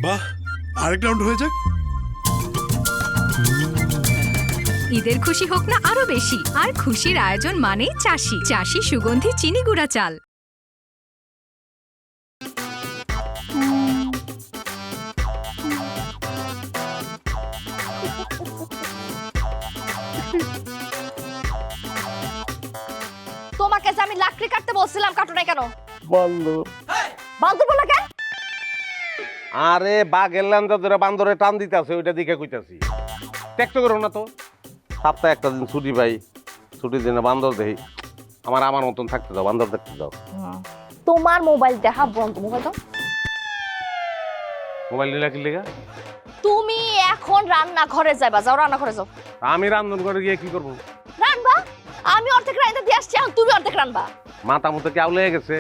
বাহ, আরেক রাউন্ড হয়ে যাক। ঈদের খুশি হোক না আরো বেশি, আর খুশির আয়োজন মানেই চাষি। চাষি সুগন্ধি চিনি গুঁড়া চাল। তোমাকে যে আমি লাকড়ি কাটতে বলছিলাম, কাটো নাই কেন? বান্দর। বান্দর বলা কেন? আরে বাঘের ল্যান্দা ধরে বান্দরে টান দিতেছে, ওইটা দিকে কইতাছি। টেকটো করো না তো, সপ্তাহে একটা দিন ছুটি পাই, ছুটির দিনে বান্দর দেখি। আমার মতন থাকতে দাও, বান্দর দেখতে দাও। তোমার মোবাইল দেখা বন্ধ। মোবাইল দাও। মোবাইল নিলা কি লেগা? তুমি এখন রান্না ঘরে যাবা, যাও রান্না ঘরে যাও। আমি রান্ধন করে গিয়ে কি করবো? রান্না? আমি অর্ধেক রাইন্দা দিয়ে আসছি, এখন তুমি অর্ধেক রান্না। মাথা মতো কেউ লেগে গেছে।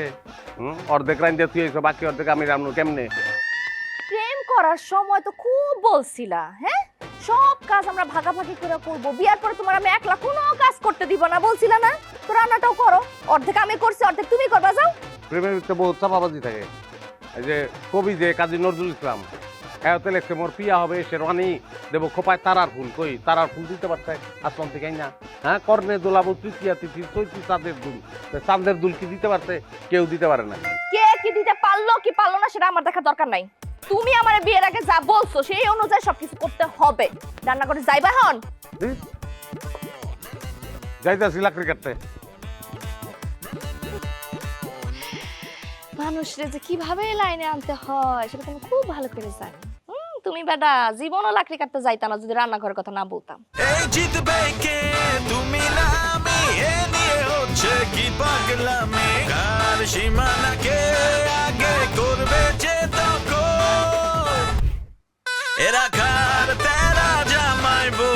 অর্ধেক রান্ধে তুই এসে, বাকি অর্ধেক আমি রান্না কেমনে? প্রেম করার সময় তো খুব বলছিলা, হ্যাঁ সব কাজ আমরা ভাগাভাগি করে করব, বিয়ার পরে তোমার আমি একলা কোনো কাজ করতে দিব না বলছিলা না? তো রান্নাটাও করো, অর্ধেক আমি করছি, অর্ধেক তুমি করবা, যাও। প্রেমের ভিতরে বহুত চাপাবাজি থাকে। এই যে কবি যে কাজী নজরুল ইসলাম, হ্যাঁ লেখছে মোর পিয়া হবে সে রানী দেবো খোপায় তারার ফুল। কই তারার ফুল দিতে পারছে আসমান থেকে না? হ্যাঁ কর্ণে দোলাবো তৃতীয়া তিথি চৈতি চাঁদের দুল। চাঁদের দুল কি দিতে পারছে? কেউ দিতে পারে না। কে কি দিতে পারলো কি পারলো না সেটা আমার দেখার দরকার নাই। তুমি আমার বিয়ের আগে যা বলছো সেই অনুযায়ী সবকিছু করতে হবে। রান্না করে যাইবা হন? যাইতাছি লাকড়ি কাটতে। মানুষরে যে কিভাবে লাইনে আনতে হয় সেটা তুমি খুব ভালো করে জানো। তুমি বেটা জীবনও লাকড়ি কাটতে যাইতা না যদি রান্নাঘরের কথা না বলতাম। এই জিতবে কে, তুমি না আমি, এ নিয়ে হচ্ছে কি পাগলামি। কার সীমানাকে আগে করবে যে তখন, এরা কার তেরা জামাইবো,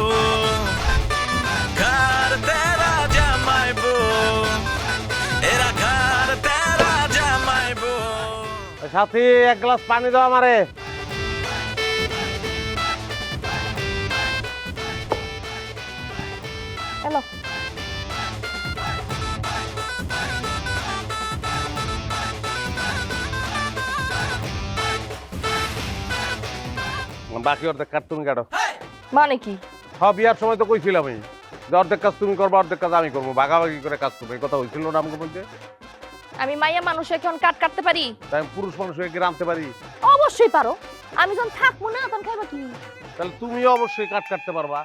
কার তেরা জামাইবো, এরা কার তেরা জামাইবো। সাথী এক গ্লাস পানি দাও আমারে। চলো। বাকি অর্ধেক কাজ তুমি কাটো। মানে কি? সব বিয়ার সময় তো কইছিলাম আমি যে অর্ধেক কাজ তুমি করবো, অর্ধেক কাজ আমি করবো, ভাগাভাগি করে কাজ করবো। এই কথা হয়েছিল না আমাকে বলতে? আমি মাইয়া মানুষে কেমন কাট কাটতে পারি? তাই আমি পুরুষ মানুষ হয়ে কি রাঁধতে পারি? অবশ্যই পারো। আমি যখন থাকবো না তখন খাইবা কি? তাহলে তুমিও অবশ্যই কাট কাটতে পারবা।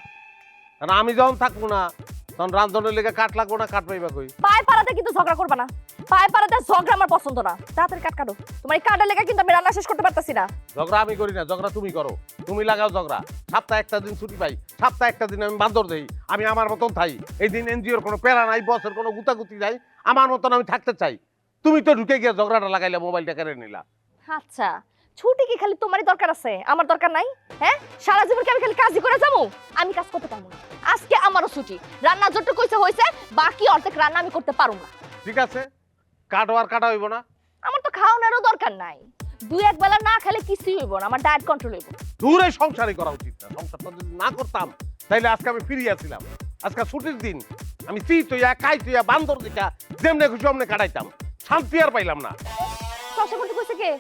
কারণ আমি যখন থাকবো না তখন রান্ধনের লেগে কাঠ লাগবো না, কাঠ পাইবা কই? পায়ে পাড়াতে কিন্তু ঝগড়া করবা না। পায়ে পাড়াতে ঝগড়া আমার পছন্দ না। তাড়াতাড়ি কাট কাটো। তোমার এই কাটের লেগে কিন্তু আমি রান্না শেষ করতে পারতাছি না। ঝগড়া আমি করি না, ঝগড়া তুমি করো। তুমি লাগাও ঝগড়া। সপ্তাহে একটা দিন ছুটি পাই, সপ্তাহে একটা দিন আমি বান্দর দেই, আমি আমার মতন থাই। এই দিন এনজিওর কোনো প্যারা নাই, বসের কোনো গুতাগুতি নাই, আমার মতন আমি থাকতে চাই। তুমি তো ঢুকে গিয়ে ঝগড়াটা লাগাইলা, মোবাইলটা কেড়ে নিলা। আচ্ছা, ছুটি কি খালি তোমারই দরকার আছে, আমার দরকার নাই? হ্যাঁ সারা জীবন কি আমি খালি কাজই করে যাবো? আমি কাজ করতে পারবো না। আজকে আমারও ছুটি। রান্না যতটুকু কইছে হইছে, বাকি অর্ধেক রান্না আমি করতে পারবো না। ঠিক আছে, কাটো আর কাটা হইব না। আমার তো খাওয়ানোরও দরকার নাই। দুই এক বেলা না খেলে কিছুই হইব না, আমার ডায়েট কন্ট্রোল হইব। দূরে সংসারই করা উচিত না। সংসারটা যদি না করতাম তাইলে আজকে আমি ফিরিয়াছিলাম। আজকে ছুটির দিন, আমি চিত হইয়া কাইত হইয়া বান্দর দিকা যেমনে খুশি অমনে কাটাইতাম। শান্তি আর পাইলাম না। সংসার করতে কইছে কে?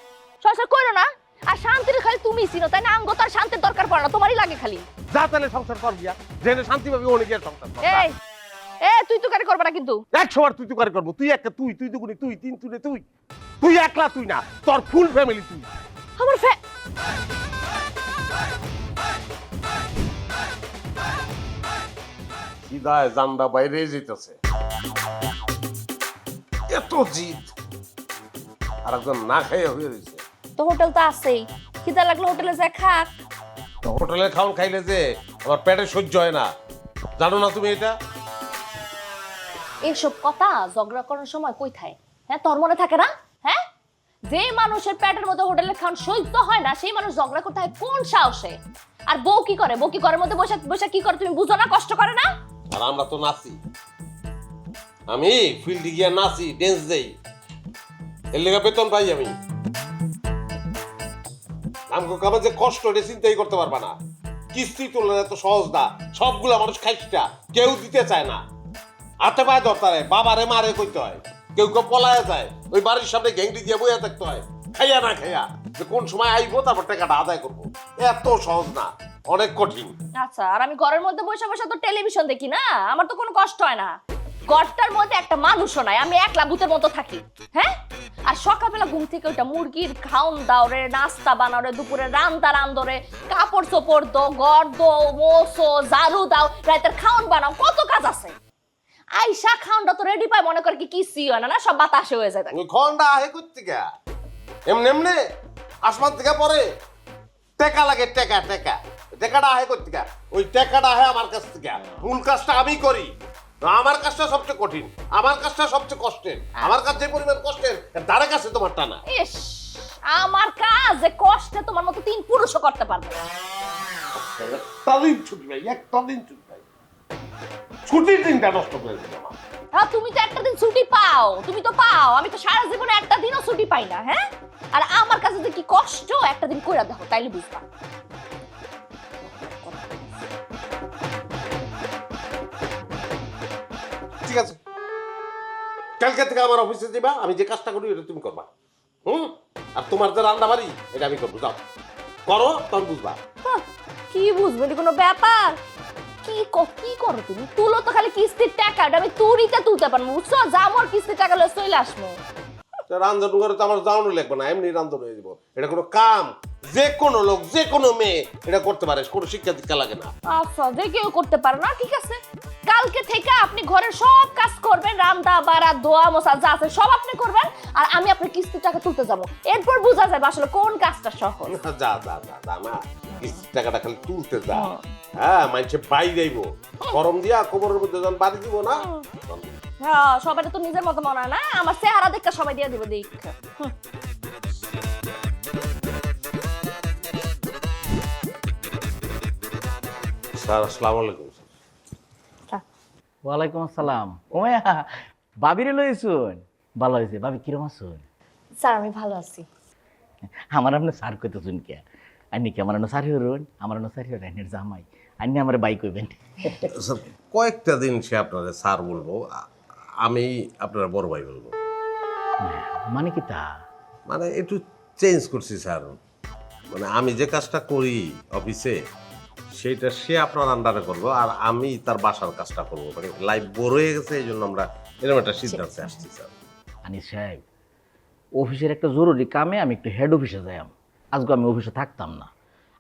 সংসার কইরো না। আর শান্তির খালি তুমি চিনো, তাই না? আঙ্গ তো আর শান্তির দরকার পড়ে না, তোমারই লাগে খালি। যা তাহলে সংসার কর গিয়া, যেনে শান্তি পাবি ওনে গিয়া সংসার কর। এই তুই তো কারি করবা না কিন্তু। 100 বার তুই তো করে করবো। তুই একটা, তুই তুই দুগুনি, তুই তিন তুই তুই তুই একলা, তুই না, তোর ফুল ফ্যামিলি তুই। আমার সিধায় জান্দা বাইরে যেতেছে। এত জিদ, আর একজন না খাইয়া হয়ে রয়েছে। তো হোটেল তো আছেই, খিদা লাগলে হোটেলে যা খাক। তো হোটেলের খাওয়ান খাইলে যে আমার পেটে সহ্য হয় না, জানো না তুমি এটা? এসব কথা ঝগড়া করার সময় কই থাকে? হ্যাঁ তোর মনে থাকে না? হ্যাঁ যে মানুষের পেটের মধ্যে হোটেলের খাওয়ান সহ্য হয় না সেই মানুষ ঝগড়া করতে হয় কোন সাহসে? আর বউ কি করে? বউ কি ঘরের মধ্যে বসে বসে কি করে তুমি বুঝো না? কষ্ট করে না? আর আমরা তো নাচি, আমি ফিল্ডে গিয়া নাচি, ড্যান্স দেই, এর লেগে বেতন পাই আমি। আমগো কামে যে কষ্ট এটা চিন্তাই করতে পারবা না। কিস্তি তোলা এত সহজ না, সবগুলা মানুষ খাইটা কেউ দিতে চায় না। হাতে পায়ে ধরতে বাবারে মারে কইতে হয়, কেউ কেউ পলায় যায়, ওই বাড়ির সামনে ঘেংটি দিয়ে বইয়া থাকতে হয়, খাইয়া না খাইয়া। যে কোন সময় আইবো তারপর টাকাটা আদায় করবো। এত সহজ না, অনেক কঠিন। আচ্ছা, আর আমি ঘরের মধ্যে বসে বসে তো টেলিভিশন দেখি না, আমার তো কোনো কষ্ট হয় না। ঘরটার মধ্যে একটা মানুষও নাই, আমি একলা ভূতের মতো থাকি। হ্যাঁ, আর সকালবেলা ঘুম থেকে ওইটা মুরগির খাওন দাও রে, নাস্তা বানাও রে, দুপুরে রান্না রান্ধো রে, কাপড় চোপড় দো, ঘর দো, মোছো, ঝাড়ু দাও, রাতের খাওন বানাও, কত কাজ আছে। আইসা খাওনটা তো রেডি পায়, মনে করে কি কিছুই হয় না, না সব বাতাসে হয়ে যায়। ওই খন্ডা আহে করতে গা এমনি এমনি আসমান থেকে পরে টেকা লাগে, টেকা টেকা টেকাটা আহে করতে গা। ওই টেকাটা আহে আমার কাছ থেকে, মূল কাজটা আমি করি। আমার কাজটা সবচেয়ে কঠিন, আমার কাজটা সবচেয়ে কষ্টের। আমার কাজ যে পরিমাণ কষ্টের তার কাছে তোমার টানা। ইস, আমার কাজ যে কষ্টে তোমার মতো 3 পুরুষও করতে পারবে না। একটা দিন ছুটি ভাই, একটা দিন ছুটি ভাই, ছুটির দিনটা নষ্ট করে দিল আমার। হ্যাঁ, তুমি তো একটা দিন ছুটি পাও, তুমি তো পাও, আমি তো সারা জীবনে একটা দিনও ছুটি পাই না। হ্যাঁ, আর আমার কাছে যে কি কষ্ট, একটা দিন কইরা দেখো, তাইলে বুঝবা। ঠিক আছে, কালকে থেকে আমার অফিসে যাবা, আমি যে কাজটা করি এটা তুমি করবা। আর তোমার যে রান্না বাড়ি এটা আমি করবো। যাও করো, তখন বুঝবা। হাহ, কি বুঝবে, এটা কোনো ব্যাপার? কি করো তুমি? তুলো তো খালি কিস্তির টাকা, এটা আমি তুড়িতে তুলতে পারবো, বুঝছো? যামর কিস্তির টাকা লয়ে চলে আসবো। রান্ধন করে তো আমার যাওয়ানো লাগবে না, এমনি রান্ধন হয়ে যাবো। এটা কোনো কাম যে কোনো লোক, যে কোনো মেয়ে এটা করতে পারে, কোনো শিক্ষা দীক্ষা লাগে না। আচ্ছা, যে কেউ করতে পারে না, ঠিক আছে। কালকে থেকে আপনি ঘরের সব কাজ করবেন, রান্না বাড়া ধোয়া মোছা যা আছে সব আপনি করবেন, আর আমি আপনার কিস্তির টাকা তুলতে যাবো। এরপর বোঝা যাবে আসলে কোন কাজটা সহজ। যা যা যা যা না, কিস্তির টাকাটা খালি তুলতে যা। হ্যাঁ, মানুষে বাই যাইব, গরম দিয়া কোমরের মধ্যে যখন বাড়ি দিব না। হ্যাঁ, সবাই তো নিজের মতো মনে হয় না, আমার চেহারা দেখে সবাই দিয়ে দিব দেখ। স্যার আসসালামু আলাইকুম। ওয়ালাইকুম আসসালাম। ওমায়া ভাবিরে লইছুন? ভালো হয়েছে। ভাবি কিরম আছুন? স্যার আমি ভালো আছি। আমার আপনি স্যার কইতেছুন কে? আইনি কি আমার স্যার হইরুন? আমার স্যার হইরুন, আইনের জামাই। আইনি আমার বাই কইবেন। স্যার কয়েকটা দিন সে আপনারা স্যার বলবো, আমি আপনারা বড় ভাই বলবো। মানে কি তা? মানে একটু চেঞ্জ করছি স্যার। মানে আমি যে কাজটা করি অফিসে সেইটা সে আপনার আন্ডারে করবো, আর আমি তার বাসার কাজটা করবো। মানে লাইফ বোর হয়ে গেছে, এই জন্য আমরা এরকম একটা সিদ্ধান্তে আসছি স্যার। আনিস সাহেব, অফিসের একটা জরুরি কামে আমি একটু হেড অফিসে যাইম। আজকে আমি অফিসে থাকতাম না।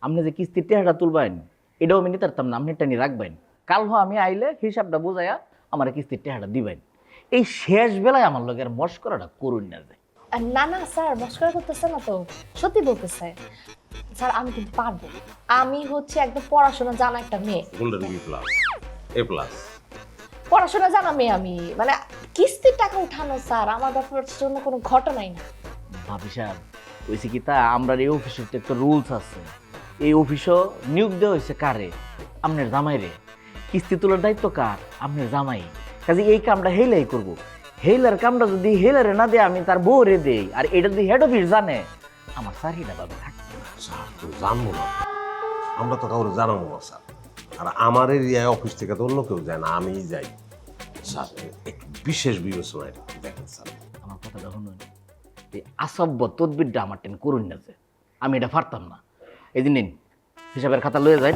আপনি যে কিস্তির টেহাটা তুলবেন এটাও আমি নিতে পারতাম না, আপনি এটা নিয়ে রাখবেন। কাল আমি আইলে হিসাবটা বোঝাইয়া আমার কিস্তির টেহাটা দিবেন। এই শেষ বেলায় আমার লোকের মস্করাটা করুন না যায়। না না স্যার, মস্করা করতেছে না তো, সত্যি বলতেছে। স্যার আমি কিন্তু পারবো, আমি হচ্ছে একদম পড়াশোনা জানা একটা মেয়ে। গোল্ডেন বি প্লাস, এ প্লাস পড়াশোনা জানা মেয়ে আমি, মানে কিস্তির টাকা উঠানো স্যার আমার ব্যাপারের জন্য কোনো ঘটনাই না। ভাবি সাহেব, হয়েছে কি তা, আমরা এই অফিসের তো একটা রুলস আছে। এই অফিসও নিয়োগ দেওয়া হয়েছে কারে? আপনার জামাইরে। কিস্তি তোলার দায়িত্ব কার? আপনার জামাই। কাজে এই কামটা হেলাই করব। হেলার কামটা যদি হেলারে না দেয়, আমি তার বউরে দেই, আর এটা যদি হেড অফিস জানে, আমার চাকরিটা পাবে থাকবে। স্যার তো জানবো না, আমরা তো কাউকে জানাবো না স্যার। আর আমার এরিয়ায় অফিস থেকে তো অন্য কেউ যায় না, আমিই যাই স্যার। একটু বিশেষ বিবেচনা দেখেন স্যার। আমার কথাটা শুনুন, এই আসব্য তদবিরটা আমার টেন করুন না যে আমি এটা পারতাম না। এই দিন নিন, হিসাবের খাতা লয়ে যান,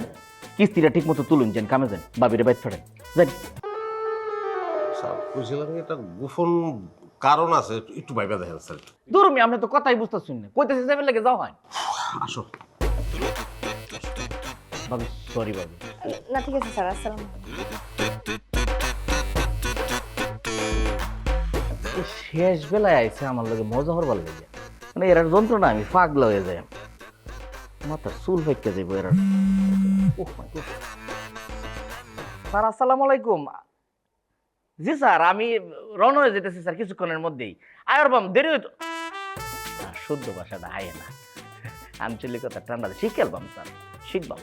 কিস্তিটা ঠিক মতো তুলুন, যান কামে যান, বাবিরে বাইর ফেরেন যান। স্যার বুঝলাম এটা গোপন কারণ আছে, একটু ভাইবা দেখেন স্যার। দূরমি, আপনি তো কথাই বুঝতেছেন না, কইতেছে যাবে লাগে যাও হয়। আসো বাবু, সরি বাবু। না ঠিক আছে স্যার, আসসালাম। শেষ বেলায় আইসে আমার লগে মজা হরবার লাগে, মানে এর যন্ত্রণা আমি পাগলা হয়ে যায়। মাথার চুল ফাইকা যাইব এর। স্যার আসসালামু আলাইকুম। জি স্যার, আমি রওনা হয়ে যেতেছি স্যার কিছুক্ষণের মধ্যেই। আয়ার বাম দেরি হইতো। শুদ্ধ ভাষাটা আয় না, আঞ্চলিকতা ঠান্ডা শিখেলবাম স্যার, শিখবাম।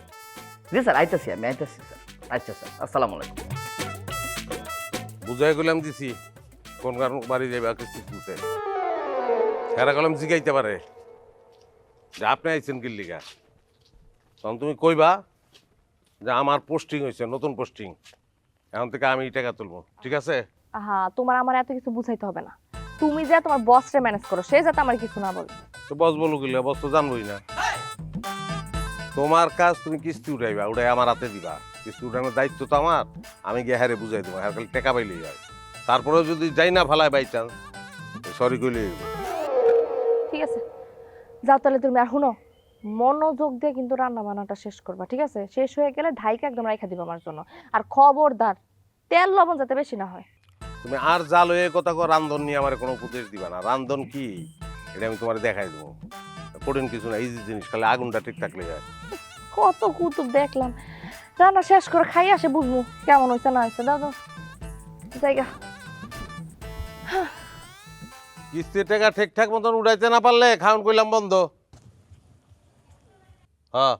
জি স্যার আইতাছি, আমি আইতাছি স্যার। আচ্ছা স্যার, আসসালামু আলাইকুম। বুঝাই গেলাম দিছি কোন কারণ বাড়ি যাইবা কিস্তি তুলতে। হেরা কলম জিগাইতে পারে যে আপনি আইছেন কিল্লিগা, তখন তুমি কইবা যে আমার পোস্টিং হয়েছে, নতুন পোস্টিং, এখন থেকে আমি টাকা তুলবো। ঠিক আছে? হ্যাঁ, তোমার আমার এত কিছু বুঝাইতে হবে না। তুমি যা তোমার বসরে ম্যানেজ করো, সে যাতে আমার কিছু না বলে। তো বস বলো গেলে বস তো জানবোই না। তোমার কাজ তুমি কিস্তি উঠাইবা, উঠাই আমার হাতে দিবা। কিস্তি উঠানোর দায়িত্ব তো আমার, আমি গিয়ে হারে বুঝাই দেবো, হ্যাঁ খালি টাকা পাইলেই যায়। তারপরেও যদি যাই না ফালায় বাই চান্স, সরি কইলে ঠিক আছে, যাও তাহলে। তুমি আর শুনো, মনোযোগ দিয়ে কিন্তু রান্না বান্নাটা শেষ করবা, ঠিক আছে? শেষ হয়ে গেলে ঢাইকা একদম রাইখা দিবা আমার জন্য। আর খবরদার তেল লবণ যাতে বেশি না হয়। তুমি আর জাল হয়ে কথা কো, রান্ধন নিয়ে আমার কোনো উপদেশ দিবা না। রান্ধন কি এটা আমি তোমার দেখাই দেবো, কঠিন কিছু না, ইজি জিনিস, খালি আগুনটা ঠিক থাকলে যায়। কত কুতুব দেখলাম, রান্না শেষ করে খাই আসে বুঝবো কেমন হয়েছে না হয়েছে। দাও দাও জায়গা। কিস্তির টাকা ঠিকঠাক মতন উঠাইতে না পারলে খাওন কইলাম বন্ধ। হ্যাঁ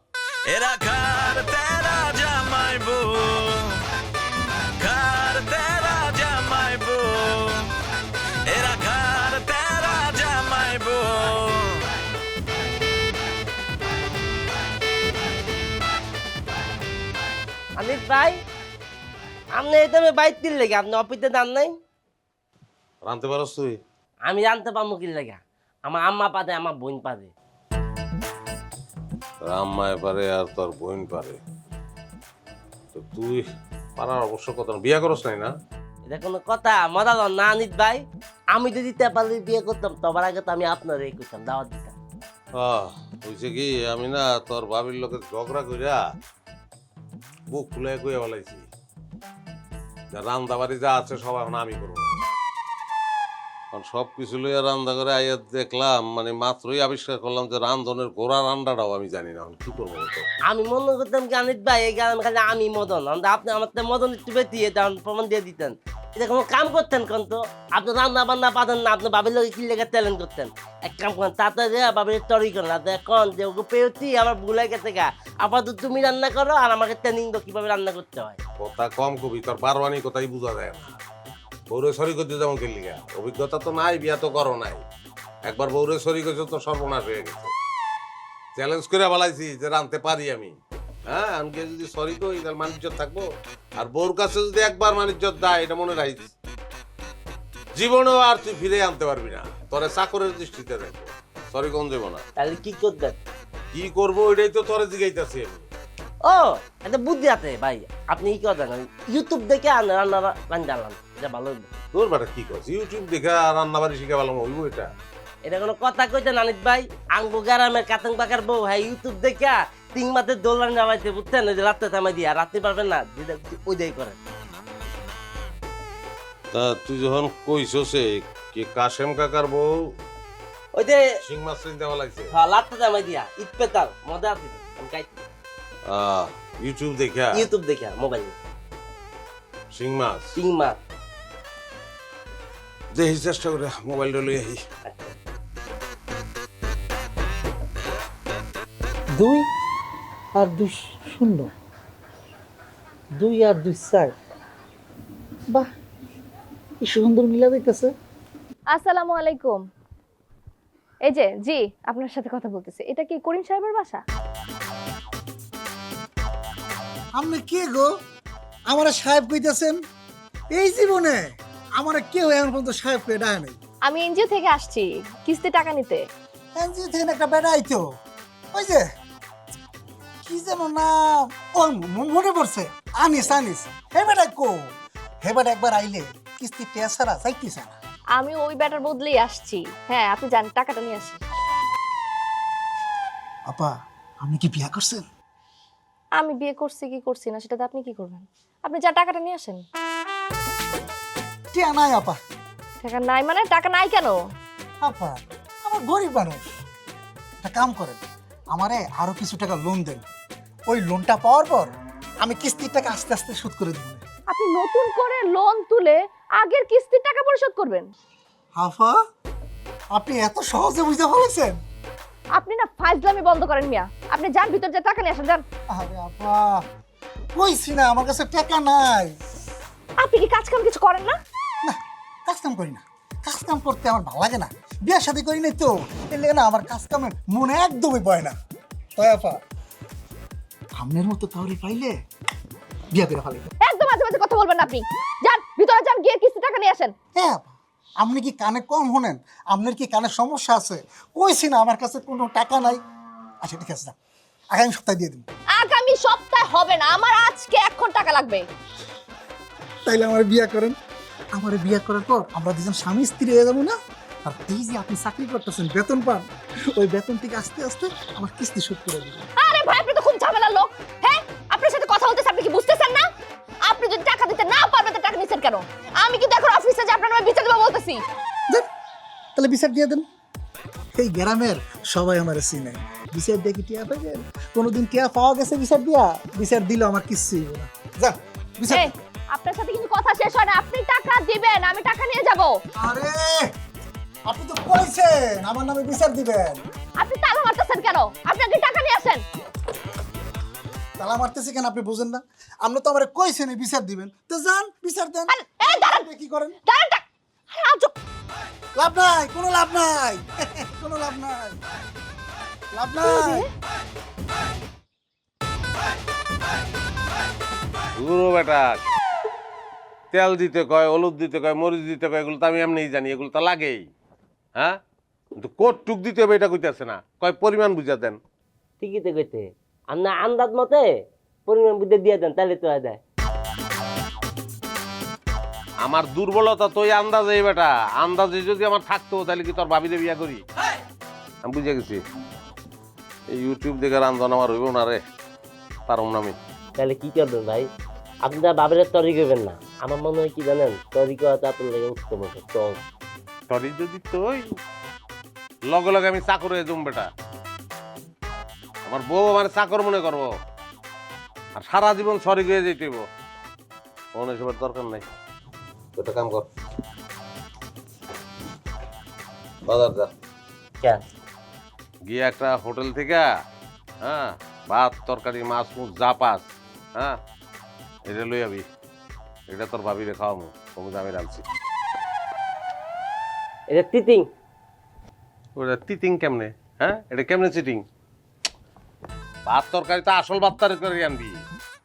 এরা খার তেরা জামাই বউ, খার তেরা জামাই বউ, এরা খার তেরা জামাই বউ। আনিস ভাই, আপনি এটা বাইক কিন লেগে, আপনি অফিসে যান নাই? রাঁধতে পারস তুই? আমি জানতে পারবো কি লেগে, আমার আম্মা পারে, আমার বোন পারে। আম্মায় পারে আর তোর বোন পারে, তো তুই পারার অবশ্য কথা না। বিয়া করস নাই না? এটা কোনো কথা? মজা লন না আনিস ভাই। আমি যদি তেপালি বিয়ে করতাম তবার আগে তো আমি আপনার এই করতাম, দাওয়াত দিতাম। হয়েছে কি, আমি না তোর ভাবির লোকের ঝগড়া কইরা বুক খুলে কইয়া বলাইছি, রান্না বাড়ি যা আছে সব এখন আমি করবো। কারণ সব কিছু লইয়া রান্না করে আইয়া দেখলাম, মানে মাত্রই আবিষ্কার করলাম যে রান্ধনের গোড়া রান্নাটাও আমি জানি না। এখন কি করবো তো? আমি মনে করতাম কি আনিস ভাই এই গ্রামে খালি আমি মদন, আপনি আমার তো মদন একটু বেতিয়ে দেন, প্রমাণ দিয়ে দিতেন। এটা কোনো কাম করতেন কোন তো? আপনি রান্না বান্না পাতেন না, আপনি বাবির লোক কি লেগে ট্যালেন্ট করতেন। এক কাম করেন, তাতে যে বাবির তরি করেন না, এখন যে ওকে পেয়েছি আমার ভুলে গেছে গা, আপাতত তুমি রান্না করো আর আমাকে ট্রেনিং দো কিভাবে রান্না করতে হয়। কথা কম কবি, তোর বারবানি কথাই বোঝা যায় না। বৌরে সরি করতে যেমন খেললি গা, অভিজ্ঞতা তো নাই, বিয়া তো করো নাই। একবার বৌরে সরি করছো তো সর্বনাশ হয়ে গেছে। চ্যালেঞ্জ করে বলাইছি যে রানতে পারি আমি। হ্যাঁ, আমি যদি সরি করি তাহলে মানিজ্জত থাকবো। আর বউর কাছে যদি একবার মানিজ্জত দেয়, এটা মনে রাখিস, জীবনেও আর তুই ফিরে আনতে পারবি না। তোরে চাকরের দৃষ্টিতে দেখবো, সরি কোন যাবো না। তাহলে কি করতেন? কি করবো এটাই তো তোরে জিগাইতেছি আমি। ও একটা বুদ্ধি আছে ভাই, আপনি কি করেন, ইউটিউব দেখে রান্না জানলাম, এটা ভালো হইব। তোর বেটা কি করছিস? ইউটিউব দেখে রান্না বাড়ি শিখে ভালো হইব এটা? এটা কোনো কথা কইতেন আনিস ভাই? আঙ্গু গ্রামের কাতং পাকার বউ হ্যাঁ ইউটিউব দেখা 3 মাসের দোলন নামাইতে, বুঝছেন? ওই যে রাত্রে থামাই দিয়া, রাত্রে পারবেন না, যেটা ওই দিয়েই করেন। তা তুই যখন কইছস কি কাশেম কাকার বউ ওই যে শিং মাছ চিনতে লাগছে, হ্যাঁ রাত্রে থামাই দিয়া, ঈদ পেতাল মজা আছে, আমি খাইছি ইউটিউব দেখা, ইউটিউব দেখা মোবাইল। শিং মাছ 3 মাস দেখি, চেষ্টা করে মোবাইলটা লই আহি। 2 আর 2 0, 2 আর 2 4। বাহ, কি সুন্দর মিলা দেখতেছে। আসসালামু আলাইকুম। এই যে জি, আপনার সাথে কথা বলতেছে। এটা কি করিম সাহেবের বাসা? আপনি কে গো? আমার সাহেব কইতেছেন? এই জীবনে আমার কেউ এখন পর্যন্ত সাহেব কই ডাকে নাই। আমি এনজিও থেকে আসছি কিস্তি টাকা নিতে। এনজিও থেকে একটা বেড়া আইতো, ওই যে কি যেন না, ও মনে পড়ছে, আনিস আনিস। হে বেটা কো, হে বেটা একবার আইলে কিস্তি টেয়া ছাড়া চাইতেছে না। আমি ওই ব্যাটার বদলেই আসছি। হ্যাঁ, আপনি জান, টাকাটা নিয়ে আসেন। আপা, আপনি কি বিয়া করছেন? আমি বিয়ে করছি কি করছি না সেটাতে আপনি কি করবেন? আপনি যা টাকাটা নিয়ে আসেন। টিয়া নাই আপা। টাকা নাই মানে? টাকা নাই কেন? আপা, আমার গরিব মানুষ, একটা কাম করেন, আমারে আরো কিছু টাকা লোন দেন। ওই লোনটা পাওয়ার পর আমি কিস্তির টাকা আস্তে আস্তে শোধ করে দেব। আপনি নতুন করে লোন তুলে আগের কিস্তির টাকা পরিশোধ করবেন? আপা, আপনি এত সহজে বুঝতে পারছেন? আপনি না ফাজলামি বন্ধ করেন মিয়া। আপনি যান ভিতর, যে টাকা নিয়ে আসেন, যান। আরে আপা, কইছি না আমার কাছে টাকা নাই। আপনি কি কাজ কাম কিছু করেন না? না, কাজ কাম করি না। কাজ কাম করতে আমার ভালো লাগে না, বিয়ে শাদী করি নাই তো, এর লেগে না আমার কাজ কামে মনে একদমই পড়ে না। তাই আপা, আপনার মতো কাউরি পাইলে বিয়ে করে ফেলে। একদম মাঝে মাঝে কথা বলবেন না আপনি। যান ভিতরে, যান, গিয়ে কিস্তি টাকা নিয়ে আসেন। হ্যাঁ আপা, আপনি কি কানে কম শোনেন? আপনার কি কানে সমস্যা আছে? কইছি না আমার কাছে কোনো টাকা নাই। আচ্ছা ঠিক আছে, আগামী সপ্তাহে দিয়ে দিন। আগামী সপ্তাহে হবে না, আমার আজকে এখন টাকা লাগবে। তাইলে আমার বিয়ে করেন। আমার বিয়ে করার পর আমরা দুজন স্বামী স্ত্রী হয়ে যাবো না? আর এই যে আপনি চাকরি করতেছেন, বেতন পান, ওই বেতন থেকে আস্তে আস্তে আমার কিস্তি শোধ করে দিবেন। আরে ভাই, আপনি তো খুব ঝামেলার লোক। হ্যাঁ, আপনার সাথে কথা বলতেছে, আপনি কি বুঝতেছেন না? আপনি যদি টাকা দিতে না পারবেন তো টাকা নিছেন কেন? আমি কিন্তু এখন অফিসে যে আপনার নামে বিচার দেবো বলতেছি। যান, তাহলে বিচার দিয়ে দেন। এই গ্রামের সবাই আমার চিনে। বিচার দিয়ে কি টিয়া পাবেন? কোনোদিন টিয়া পাওয়া গেছে বিচার দিয়া? বিচার দিল আমার কিচ্ছু হইব না। যান, বিচার এই, আপনার সাথে কিন্তু কথা শেষ হয় না। আপনি টাকা দিবেন, আমি টাকা নিয়ে যাব। আরে আপনি তো কইছেন আমার নামে বিচার দিবেন। আপনি তালা মারতেছেন কেন? আপনি আগে টাকা নিয়ে আসেন। তালা মারতেছি কেন আপনি বুঝেন না? আপনি তো আমারে কইছেন এই বিচার দিবেন, তো যান বিচার দেন। এই দাঁড়ান, কি করেন? দাঁড়ান। আরে আজব। লাভ নাই, কোনো লাভ নাই, কোনো লাভ নাই, লাভ নাই। গুরু বেটা, তেল দিতে কয়, হলুদ দিতে কয়, মরিচ দিতে কয়, এগুলো তো আমি এমনিই জানি, এগুলো তো লাগেই। হ্যাঁ, কিন্তু কতটুক দিতে হবে এটা কইতেছে না, কয় পরিমাণ বুঝা দেন। ঠিকই তো কইতে, আপনি আন্দাজ মতে পরিমাণ বুঝে দিয়ে দেন, তাহলে তো হয়। আমার দুর্বলতা তো এই আন্দাজে বেটা, আন্দাজে যদি আমার থাকতো তাহলে কি তোর ভাবিরে বিয়া করি? আমি বুঝে গেছি, এই ইউটিউব দেখে রান্ধন আমার হইব না রে, পারম না আমি। তাহলে কি করবেন ভাই? আপনারা বাবের তরি করবেন না, আমার মনে হয় কি জানেন, তরি করাটা আপনার লাগে উত্তম হবে। তরি যদি তুই লগে লগে আমি চাকর হয়ে জম বেটা, আমার বউ আমার চাকর মনে করবো, আর সারা জীবন সরি গিয়ে যেতেইব। কোন এসবের দরকার নাই, একটা কাম কর, বাজার যা, কেন? গিয়ে একটা হোটেল থেকে হ্যাঁ ভাত তরকারি মাছ মুছ যা পাস, হ্যাঁ এটা লই যাবি, এটা তোর ভাবি রে খাওয়ামু, তুমি আমি রাঁধছি। এটা তিতিং। ওটা তিতিং কেমনে? হ্যাঁ, এটা কেমনে চিটিং? ভাত তরকারি তো আসল ভাত তরকারি আনবি,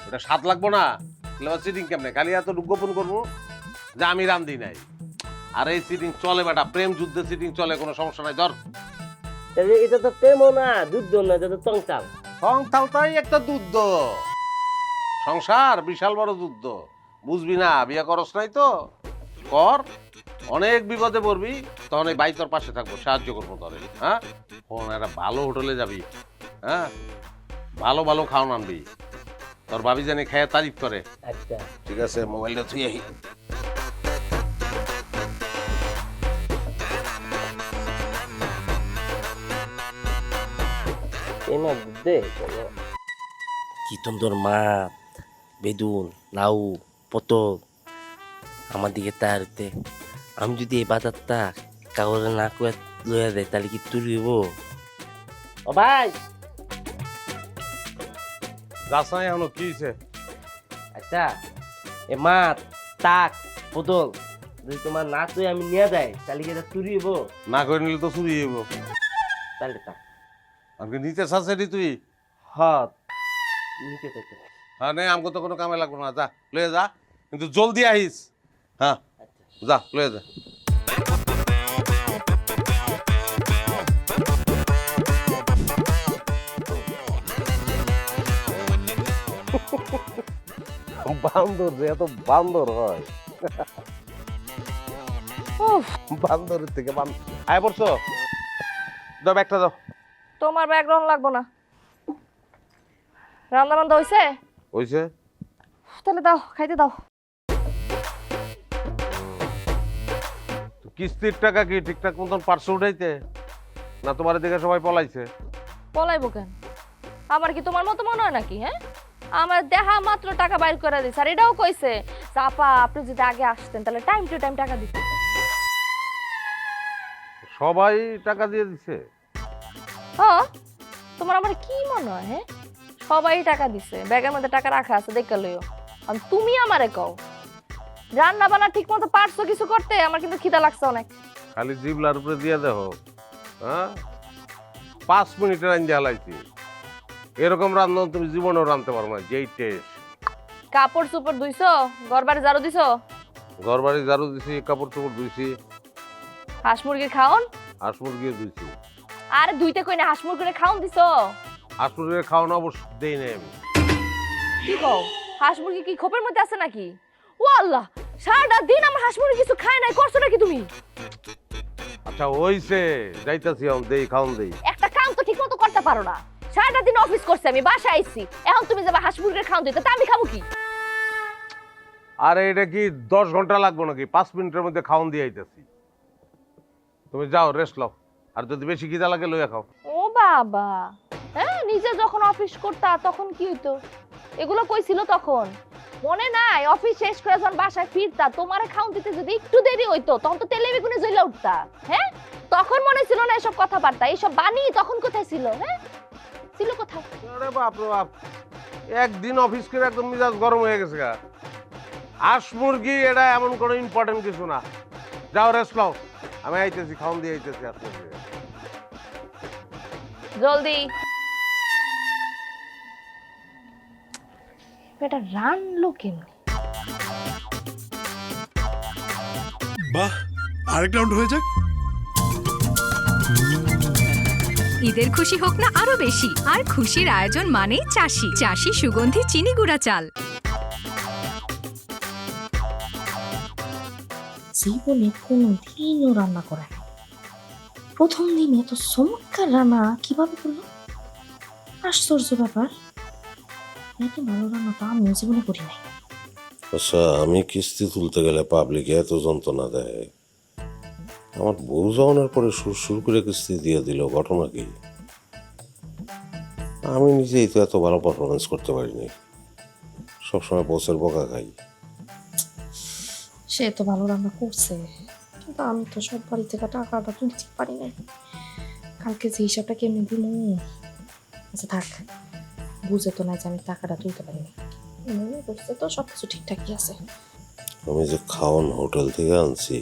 ওটা স্বাদ লাগবো না, চিটিং কেমনে? খালি এত গোপন করবো যে আমি রান্ধি নাই। আর এই চিটিং চলে বেটা, প্রেম যুদ্ধে চিটিং চলে, কোনো সমস্যা নাই। ধর, তাহলে এটা তো প্রেমও না, যুদ্ধ না, এটা তো চংচাল। সংসারটাই একটা যুদ্ধ, সংসার বিশাল বড় যুদ্ধ, বুঝবি না? বিয়ে করস নাই তো কর, অনেক বিপদে পড়বি, তখন এই ভাই তোর পাশে থাকবো, সাহায্য করবো তোরে। হ্যাঁ, একটা ভালো হোটেলে যাবি, হ্যাঁ ভালো ভালো খাওয়ান আনবি, তোর ভাবি জানি খেয়ে তারিফ করে। আচ্ছা ঠিক আছে, মোবাইলটা থুই আহি। এমা বুঝতে কি সুন্দর মাছ, বেদুন, লাউ, পটল আমার দিকে তাড়াতে। আমি যদি এই বাজারটা কাগজে না করে লইয়া দেয় তাহলে কি তুলিব? ও ভাই, রাস্তায় এখনো কি হয়েছে? আচ্ছা এ মাছ, তাক, পটল যদি তোমার না তুই আমি নিয়ে দেয় তাহলে কি এটা তুলিব? না করে নিলে তো চুরি হইব। তাহলে তাক আমাকে নিতে চাচ্ছি তুই? হাত নিতে চাইতে। হ্যাঁ, নেই আমাকে তো কোনো কামে লাগবে না, যা লয়ে যা, কিন্তু জলদি আহিস। হ্যাঁ যা, লয়ে যা। বান্দর যে এত বান্দর হয়, বান্দরের থেকে আয় পড়ছো, দাও ব্যাগটা দাও। তোমার ব্যাকগ্রাউন্ড লাগবো না। রান্না বান্না হইছে? হইছে? তাহলে দাও, খাইতে দাও। কিস্তির টাকা কি ঠিকঠাক মতন পার্সে উঠাইতে, না তোমার দিকে সবাই পলাইছে? পলাইবো কেন? আমার কি তোমার মতো মনে হয় নাকি? হ্যাঁ, আমার দেখা মাত্র টাকা বাইর করে দিছে। আর এটাও কইছে চাপা আপনি যদি আগে আসতেন তাহলে টাইম টু টাইম টাকা দিতে। সবাই টাকা দিয়ে দিছে? হ্যাঁ, তোমার আমার কি মনে হয়? হ্যাঁ, সবাই টাকা দিছে, ব্যাগের মধ্যে টাকা রাখা আছে, দেখে লইও। আর তুমি আমারে কও রান্না বান্না ঠিক মতো পারছো কিছু করতে? আমার কিন্তু খিদা লাগছে অনেক। খালি জিবলার উপরে দিয়ে দেখো, হ্যাঁ 5 মিনিটে রান্ধে হালাইছি, এরকম রান্ধন তুমি জীবনেও রাঁধতে পারো না। যেই টেস্ট। কাপড় চোপড় ধুইছো? ঘর বাড়ি ঝাড়ু দিছো? ঘর বাড়ি ঝাড়ু দিছি, কাপড় চোপড় ধুইছি, হাঁস মুরগির খাওন? হাঁস মুরগিও দিয়েছি। আরে দুইটা কই না, হাঁস মুরগির খাওন দিছো? হাঁস মুরগির খাওয়ানো অবশ্য দেই নাই আমি। কি কও, হাঁস মুরগি কি খোপের মধ্যে আছে নাকি? ও আল্লাহ, সারাটা দিন আমার হাঁস মুরগি কিছু খায় নাই, করছো নাকি তুমি? আচ্ছা হইছে, যাইতাছি আমি, দেই খাওন দেই। একটা কাম তো ঠিক মতো করতে পারো না। সারাটা দিন অফিস করছি, আমি বাসায় আইছি, এখন তুমি যাবে হাঁস মুরগির খাওন দিতে, তা আমি খাবো কি? আরে এটা কি 10 ঘন্টা লাগবে নাকি? 5 মিনিটের মধ্যে খাওন দিয়ে আইতাছি। তুমি যাও, রেস্ট লও, আর যদি বেশি খিদা লাগে লইয়া খাও। ও বাবা, হ্যাঁ নিজে যখন অফিস করতা তখন কি হইতো? এগুলো কইছিল তখন মনে নাই? অফিস শেষ করে যখন বাসায় ফিরতা, তোমারে খাওন দিতে যদি একটু দেরি হইতো তখন তো তেলে বেগুনে জ্বলে উঠতা। হ্যাঁ তখন মনে ছিল না এসব কথাবার্তা? এইসব বানি তখন কোথায় ছিল? হ্যাঁ ছিল কোথায়? আরে বাপ রে বাপ, একদিন অফিস করে একদম মিজাজ গরম হয়ে গেছে গা। হাঁস মুরগি এটা এমন কোনো ইম্পর্টেন্ট কিছু না। যাও রেস্ট লও, আমি আইতেছি, খাওন দিয়ে আইতেছি হাঁস মুরগি। জলদি। এটা রানলো কেমনি? বাহ, আরেক রাউন্ড হয়ে যাক। ঈদের খুশি হোক না আরো বেশি, আর খুশির আয়োজন মানেই চাষি। চাষি সুগন্ধি চিনি গুঁড়া চাল। জীবনে কোনোদিনও রান্না করে না, প্রথম দিনে এত চমৎকার রান্না কিভাবে করলো? আশ্চর্য ব্যাপার, এত ভালো রান্না তো আমিও জীবনে করি নাই। আচ্ছা, আমি কিস্তি তুলতে গেলে পাবলিকে এত যন্ত্রণা দেয়, আমার বউ যাওয়ানোর পরে সুর করে কিস্তি দিয়ে দিল, ঘটনা কি? আমি নিজেই তো এত ভালো পারফরমেন্স করতে পারিনি, সবসময় বসের বকা খাই। সে তো ভালো রান্না করছে, কিন্তু আমি তো সব বাড়ি থেকে টাকাটা তুলতে পারি নাই। কালকে যে হিসাবটা কেমনি দিল? আচ্ছা থাক, বুঝে তো না যে আমি টাকাটা তুলতে পারিনি, মনে করছে তো সব কিছু ঠিকঠাকই আছে। আমি যে খাওয়ান হোটেল থেকে আনছি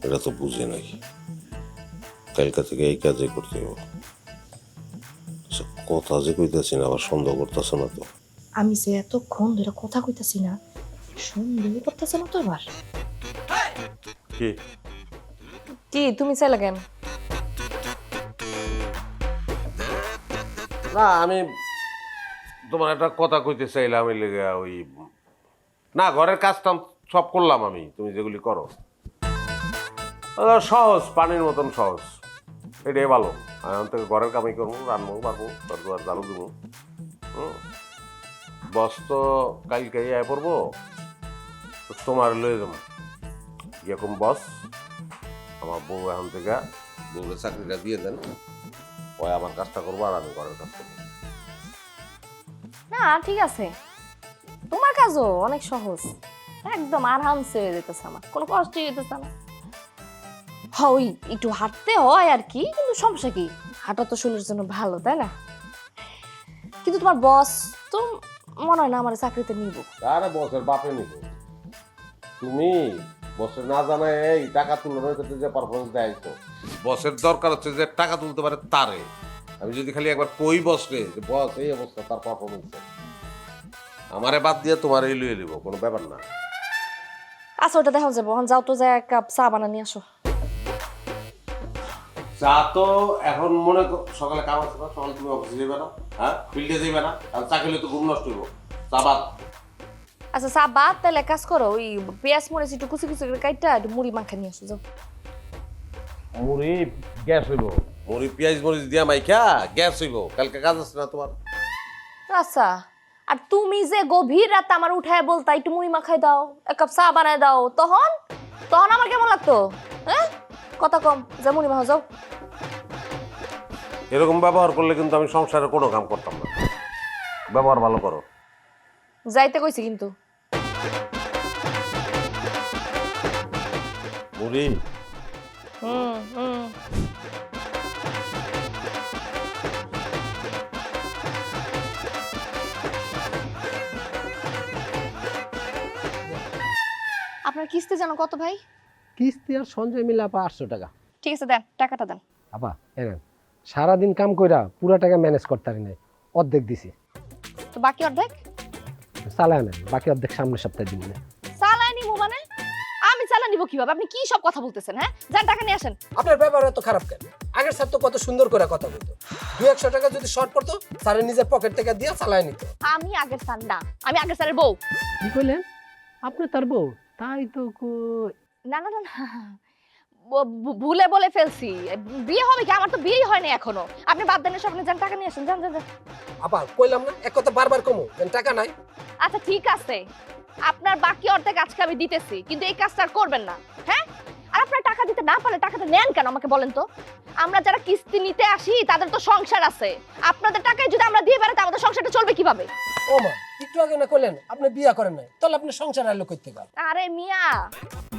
এটা তো বুঝে নাই, কালকা থেকে এই কাজে করতে হবে। আচ্ছা, কথা যে কইতেছি না, আবার সন্দেহ করতেছে না তো? আমি যে এতক্ষণ ধরে কথা কইতাছি না, সন্দেহ করতেছে না তো এবার? কি কি তুমি চাইলা কেন? না, আমি তোমার একটা কথা কইতে চাইলাম, এই লেগে ওই না, ঘরের কাজ টাম সব করলাম আমি, তুমি যেগুলি করো সহজ, পানির মতন সহজ, এটাই ভালো। এখন থেকে ঘরের কামাই করবো, রান্নবো, পারবো, ঘর জালু দেবো। বস তো কালকে আয় পড়বো, তোমার লয়ে যাবো এরকম বস। আমার বউ এখন থেকে বউরে চাকরিটা দিয়ে দেন, ওই আমার কাজটা করবো আর আমি ঘরের কাজ করবো। না ঠিক আছে, তোমার কাজও অনেক সহজ, একদম আরামসে হয়ে যেতেছে, আমার কোনো কষ্টই হইতেছে না। হ্যাঁ ওই একটু হাঁটতে হয় আর কি, কিন্তু সমস্যা কি? হাঁটা তো শরীরের জন্য ভালো, তাই না? কিন্তু তোমার বস তো মনে হয় না আমার চাকরিতে নিব। আরে বসের বাপে নিব, তুমি বসের না জানায় এই টাকা তুলানোর ক্ষেত্রে যে পারফরমেন্স দেয়তো, বসের দরকার হচ্ছে যে টাকা তুলতে পারে তারে। আমি যদি খালি একবার কই বসরে যে বস এই অবস্থা, তার পারফরমেন্স আমারে বাদ দিয়ে তোমার এই লুয়ে নিব, কোনো ব্যাপার না। আচ্ছা ওটা দেখা যাবো, যাও তো যা এক কাপ চা বানা নিয়ে আসো। চা তো এখন মনে সকালে কাম আছে না, সকালে তুমি অফিসে যাবে না, হ্যাঁ ফিল্ডে যাবে না, আর চা খেলে তো ঘুম নষ্ট হইব। চা বাদ। আচ্ছা চা বাদ, তাহলে কাজ করো, ওই পেঁয়াজ মরিচ একটু কুচি কুচি করে কাইটা একটু মুড়ি মাখা নিয়ে আসো, যাও। মুড়ি গ্যাস হইব, মুড়ি পেঁয়াজ মরিচ দিয়া মাইখা গ্যাস হইব, কালকে কাজ আছে না তোমার? আচ্ছা, আর তুমি যে গভীর রাত আমার উঠায় বলতা একটু মুড়ি মাখাই দাও, এক কাপ চা বানায় দাও, তখন তখন আমার কেমন লাগতো? হ্যাঁ কথা কম, যা মুড়ি মাখা, যাও। এরকম ব্যবহার করলে কিন্তু আমি সংসারে কোনো কাম করতাম না, ব্যবহার ভালো করো। যাইতে কইছি কিন্তু। মুড়ি হুম হুম। আপনার কিস্তি জানো কত ভাই? কিস্তি আর সঞ্চয় মিলে আপা 800 টাকা। ঠিক আছে দেন, টাকাটা দেন। আপা এরেন, সারাদিন কাম কইরা পুরা টাকা ম্যানেজ করতে পারি নাই, অর্ধেক দিছি। তো বাকি অর্ধেক? চালায় নেন, বাকি অর্ধেক সামনের সপ্তাহে দিন। চালায় নিবো মানে? আমি চালানি নিব কিভাবে? আপনি কি সব কথা বলতেছেন? হ্যাঁ, যান টাকা নিয়ে আসেন। আপনার ব্যবহার এত খারাপ কেন? আগের স্যার তো কত সুন্দর করে কথা বলতো। 200 টাকা যদি শর্ট পড়তো স্যারের নিজের পকেট থেকে দিয়ে চালায় নিত। আমি আগের স্যার না, আমি আগের স্যারের বউ। কি কইলেন? আপনি তার বউ? তাই তো না না না না, ভুলে বলে ফেলছি। বিয়ে হবে কি? আমার তো বিয়েই হয়নি এখনো। আপনি বাদ দেন, আপনি যান টাকা নিয়ে আসেন, যান যান যান। আবার কইলাম না এক কথা বারবার কমু, টাকা নাই। আচ্ছা ঠিক আছে, আপনার বাকি অর্ধেক আজকে আমি দিতেছি, কিন্তু এই কাজটা আর করবেন না। হ্যাঁ, আর আপনার টাকা দিতে না পারলে টাকাটা নেন কেন আমাকে বলেন তো? আমরা যারা কিস্তি নিতে আসি তাদের তো সংসার আছে। আপনাদের টাকায় যদি আমরা দিয়ে বেড়াতে আমাদের সংসারটা চলবে কিভাবে? ও মা, একটু আগে না কইলেন আপনি বিয়ে করেন নাই, তাহলে আপনি সংসার আলো কইতে গেল। আরে মিয়া,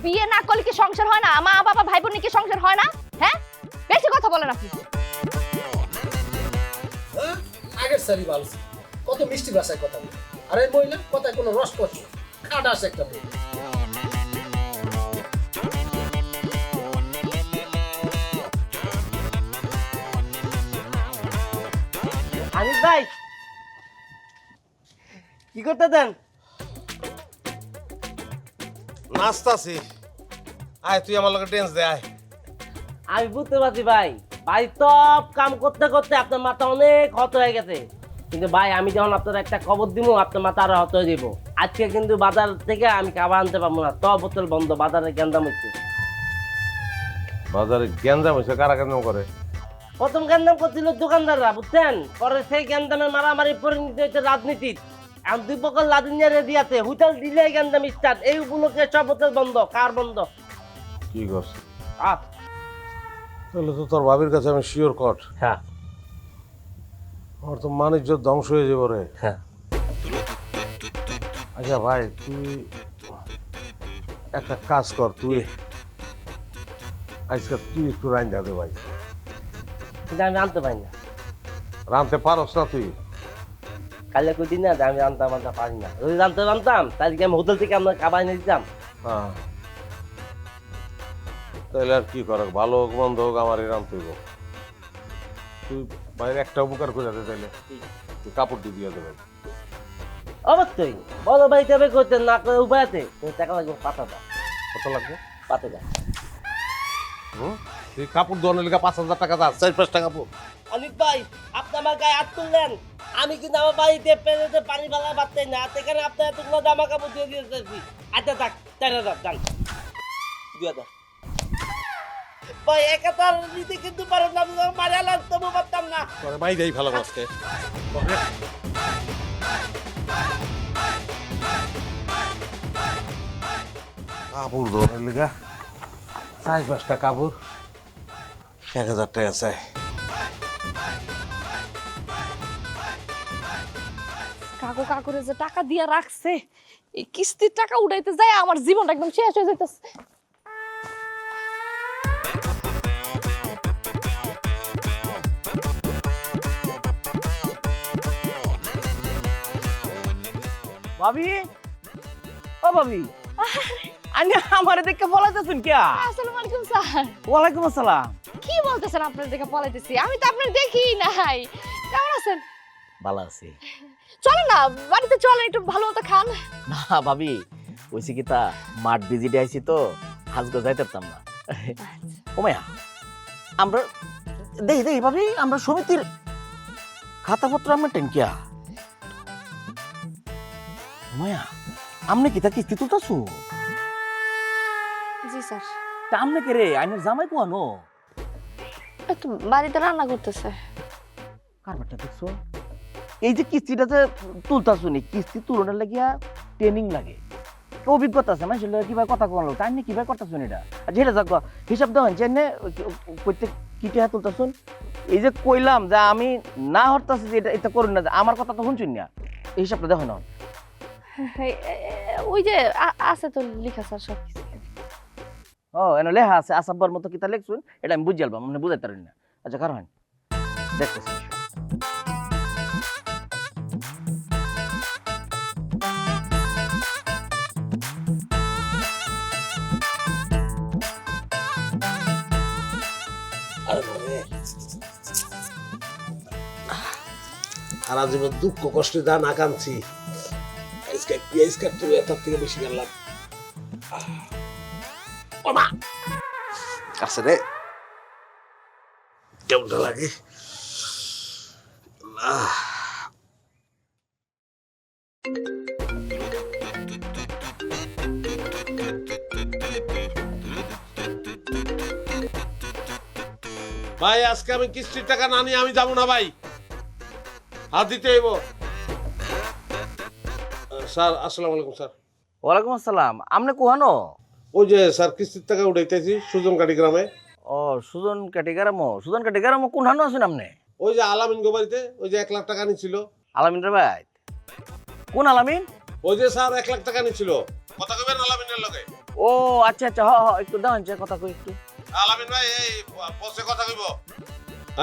বিয়ে না করলে কি সংসার হয় না? মা বাবা ভাই বোন কি সংসার হয় না? হ্যাঁ, বেশি কথা বলেন আপনি। আগের স্যারই ভালো ছিল, কত মিষ্টি ভাষায় কথা বলে। আর এই মহিলা কথায় কোনো রস পড়ছে, খাট আসে একটা বই। আনিস ভাই কি করতে দেন? নাচতাছি। আয় তুই আমার লগে ড্যান্স দে আয়। আমি বুঝতে পারছি ভাই, ভাই সব কাম করতে করতে আপনার মাথা অনেক হত হয়ে গেছে। কিন্তু ভাই আমি যখন আপনার একটা খবর দিব আপনার মাথা আরো হত হয়ে দিব। আজকে কিন্তু বাজার থেকে আমি খাবার আনতে পারবো না, সব বোতল বন্ধ, বাজারে গ্যান্দাম হচ্ছে। বাজারে গ্যাঞ্জাম হয়েছে, কারা গ্যাঞ্জাম করে? প্রথম গ্যান্দাম করছিল দোকানদাররা, বুঝছেন? পরে সেই গ্যান্দামের মারামারি পরিণত হয়েছে রাজনীতির। এখন দুই পক্ষ লাদিনিয়া রেডি আছে, হোটেল দিলে গ্যান্দাম স্টার্ট। এই উপলক্ষে সব হোটেল বন্ধ, কার বন্ধ। কি করছিস? তাহলে তো তোর ভাবির কাছে আমি শিওর কট। হ্যাঁ আমার তো মানিজ্য ধ্বংস হয়ে যাবো রে। হ্যাঁ। আচ্ছা ভাই, তুই একটা কাজ কর, তুই আজকে তুই একটু রান্না দে ভাই। কিন্তু আমি আনতে পারি না। রাঁধতে পারস না তুই? কালে কই দিন না যে আমি আনতাম পারি না। যদি জানতাম তাহলে কি আমি হোটেল থেকে আপনার খাবার এনে দিতাম? হ্যাঁ, তাহলে আর কি করে, ভালো হোক মন্দ হোক আমারই রাঁধতে হইব। তুই বাইরে একটা উপকার করে দে, তাইলে তুই কাপড় দিয়ে দে ভাই। অবশ্যই বড় ভাই তবে করতেন না করে উপায়তে টাকা লাগবে পাতাটা। কত লাগবে? পাতাটা তুই কাপড় ধোয়ানোর লেগে 5,000 টাকা দাস, 4-5 টাকা কাপড়। অনিক ভাই আপনি আমার গায়ে হাত তুললেন, আমি কিন্তু আমার বাড়িতে পেরেতে পানি ফেলা পারতেন না, সেখানে আপনার এতগুলো জামা কাপড় দিয়ে দিয়েছি। আচ্ছা থাক, 4,000 যান, 2,000। ভাই একাতার নিতে কিন্তু পারেন না, আমি মারা লাগতে পারতাম না। তোরে মাই দেই ভালো আজকে। কাপড় ধোয়ানোর লেগে 4-5টা কাপড় 1,000 টাকা চাই। কাকুরে যে টাকা দিয়ে রাখছে, এই কিস্তির টাকা উঠাইতে যায় আমার জীবনটা একদম শেষ হয়ে যাইতেছে। ভাবি, ও ভাবি, আনি আমারে দেখে পলাইতেছেন কি? আসসালামু আলাইকুম স্যার। ওয়ালাইকুম আসসালাম। কি বলতেছেন? আপনার দিকে পলাইতেছি? আমি তো আপনার দেখি নাই। কেমন আছেন? ভালো আছি। চলেন না বাড়িতে, চলেন একটু ভালো মতো খান। না ভাবি, ওইসি কি তা মাঠ ভিজিটে আইছি তো আজকে যাইতে পারতাম না। ওমায়া, আমরা দেই ভাবি, আমরা সমিতির খাতাপত্র আমরা টেনকিয়া। ওমায়া, আমনে কি তা কিস্তি তুলতাছো? জি স্যার। তা আমনে কে রে? আইনের জামাই কোয়ানো? একটু বাড়িতে রান্না করতেছে। কারবারটা দেখছো? এই যে কিস্তিটা যে তুলতাছো নি, কিস্তি তুলনার লাগিয়া ট্রেনিং লাগে, অভিজ্ঞতা আছে মানুষের লগে কিভাবে কথা কোন লোক, তাই নিয়ে কিভাবে করতেছো এটা। আর যেটা যাক হিসাব দেওয়া যে প্রত্যেক কিটে হাত তুলতাছুন। এই যে কইলাম যে আমি না হরতাছি যে এটা করুন না, আমার কথা তো শুনছুন না, এই হিসাবটা দেখো না। ওই যে আছে তো লেখা স্যার সব কিছু। ও এনে লেখা আছে, আসাব্বার মতো কিতা লেখছুন, এটা আমি বুঝে আলবাম, মানে বুঝাইতে পারি না। আচ্ছা কারণ দেখতেছি সারা জীবন দুঃখ কষ্টে দান আকাঙ্ক্ষী, আজকে পেঁয়াজ কাটতে হবে, তার থেকে বেশি গেলাম। ওমা কাছে রে কেমনটা লাগে ভাই আজকে আমি কিস্তির টাকা না নিয়ে আমি যাবো না ভাই হাত দিতে হইব স্যার আসসালামু আলাইকুম স্যার ওয়ালাইকুম আসসালাম। আপনি কোহানো? ওই যে স্যার কিস্তির টাকা উঠাইতেছি সুজনকাটি গ্রামে। ও সুজন কাটিগারামো কোন হানো আছেন আপনি? ওই যে আলামিন গোবারিতে ওই যে 1 লাখ টাকা নিছিল। আলামিন রে ভাই? কোন আলামিন? ওই যে স্যার 1 লাখ টাকা নিছিল, কথা কইবেন আলামিনের লগে? ও আচ্ছা আচ্ছা, হ একটু দাঁড়ান, কথা কই একটু। আলামিন ভাই এই বসে কথা কইব।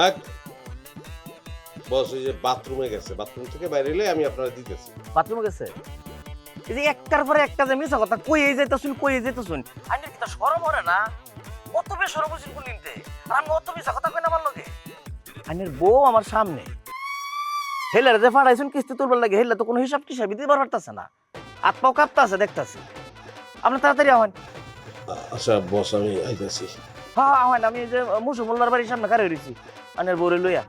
এক বস এই যে বাথরুমে গেছে, বাথরুম থেকে বাইরে এলে আমি আপনারা দিতেছি। বাথরুমে গেছে? এই যে একটার পরে একটা যে মিছা কথা কই যাইতাছুন আইনের কি তা শরম হরে না? কত বে শরম হইছে কোন নিতে? আর আমি অত মিছা কথা কই না আমার লগে। আইনের বউ আমার সামনে, হেলারে যে ফাড়াইছুন কিস্তি তুলবার লাগে, হেলা তো কোনো হিসাব টিসাবই দিবার পারতাছে না, হাত পাও কাঁপতাছে দেখতাছি। আপনি তাড়াতাড়ি আহেন। আচ্ছা বস আমি আইতাছি। হ্যাঁ আহেন, আমি এই যে মুসু মোল্লার বাড়ির সামনে খাড়ি রইছি আইনের বউরে লইয়া।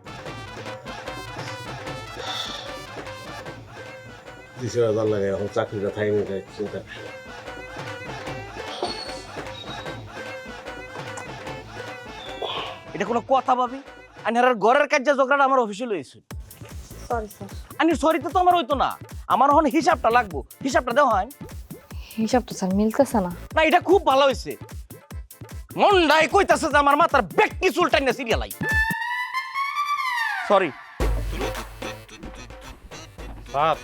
20,000 লাগে, এখন চাকরিটা থাইনি যায় চিন্তা। এটা কোনো কথা ভাবি? আইনের ঘরের কাজ ঝগড়াটা আমার অফিসে লইছি। Sorry sir. আনি সরিতে তো আমার হইতো না, আমার এখন হিসাবটা লাগবো, হিসাবটা দেওয়া হয়। হিসাব তো স্যার মিলতেছে না। না এটা খুব ভালো হয়েছে, মন্ডাই কইতাছে যে আমার মাথার ব্যক্তি চুলটাই না সিরিয়ালাই। Sorry sir.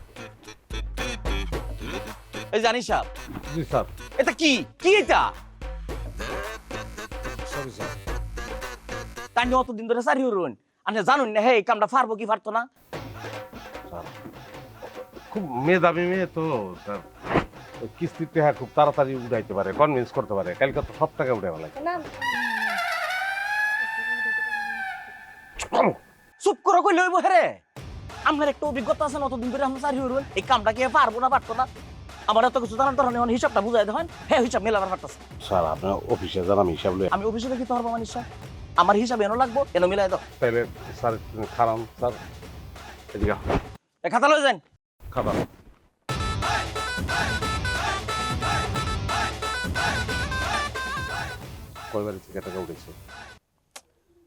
এই জানি সাহেব। জি স্যার। এটা কি কি এটা? Sorry sir. তাই অতদিন ধরে সারি হরুন, আপনি জানুন না হে এই কামটা পারবো কি পারতো না? স্যার খুব মেধাবী মেয়ে তো স্যার, কিস্তির টাকা খুব তাড়াতাড়ি উঠাইতে পারে, কনভিন্স করতে পারে। কালকে তো সব টাকা উঠে ফেলাই। না চুপ করে কই লইব হেরে? আমার একটা অভিজ্ঞতা আছে, অতদিন ধরে আমরা সারি হরুন, এই কামটা কি পারবো না পারতো না? আমার এত কিছু জানার দরকার নেই, হিসাবটা বুঝাই দেখেন। হ্যাঁ হিসাব মেলাবার পারতাছে। স্যার আপনার অফিসে যান, আমি হিসাব লই। আমি অফিসে দেখি তো পারবো মানিস আমার হিসাব এনো লাগবো, এনো মিলাই দাও। তাহলে স্যার খারাপ স্যার, এদিকে খাতা লই যান। খাবার কয়বারে থেকে টাকা উঠেছে?